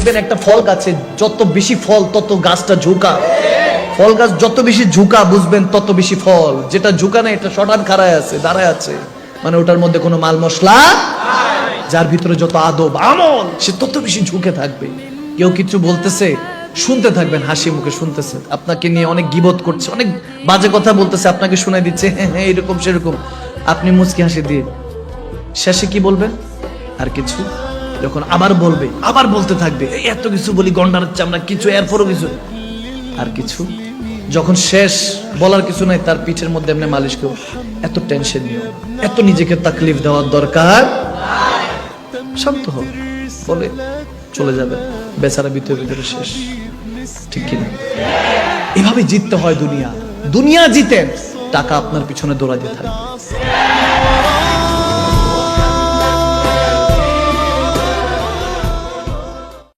দেখবেন একটা ফল গাছে যত বেশি ফল তত গাছটা ঝুঁকা, ফল গাছ যত বেশি ঝুঁকা বুঝবেন তত বেশি ফল। যেটা ঝুঁকা না এটা শটান খাড়ায় আছে, দাঁড়ায় আছে, মানে ওটার মধ্যে কোনো মাল মশলা, যার ভিতরে যত আদব আমল সে তত বেশি ঝুঁকে থাকবে। কেউ কিছু বলতেছে শুনতে থাকবেন, হাসি মুখে শুনতেছে, আপনাকে নিয়ে অনেক গীবত করছে, অনেক বাজে কথা বলতেছে, আপনাকে শোনাই দিচ্ছে, হ্যাঁ হ্যাঁ এরকম সেরকম, আপনি মুচকি হাসি দিয়ে শেষে কি বলবেন? আর কিছু। যখন আবার বলবে আবার বলতে থাকবে, এই এত কিছু বলি গন্ডার চামড়া কিছু, এরপরও কিছু, আর কিছু। যখন শেষ বলার কিছু নাই, তার পিঠের মধ্যে এমনি মালিশ কেউ, এত টেনশন নিও, এত নিজেকে তাকলিফ দেওয়ার দরকার, শান্ত হোক বলে চলে যাবে, বেচারা ভিতরে ভিতরে শেষ। ঠিক কিনা? এভাবে জিততে হয় দুনিয়া। দুনিয়া জিতেন, টাকা আপনার পিছনে দৌড়াতে থাকবে।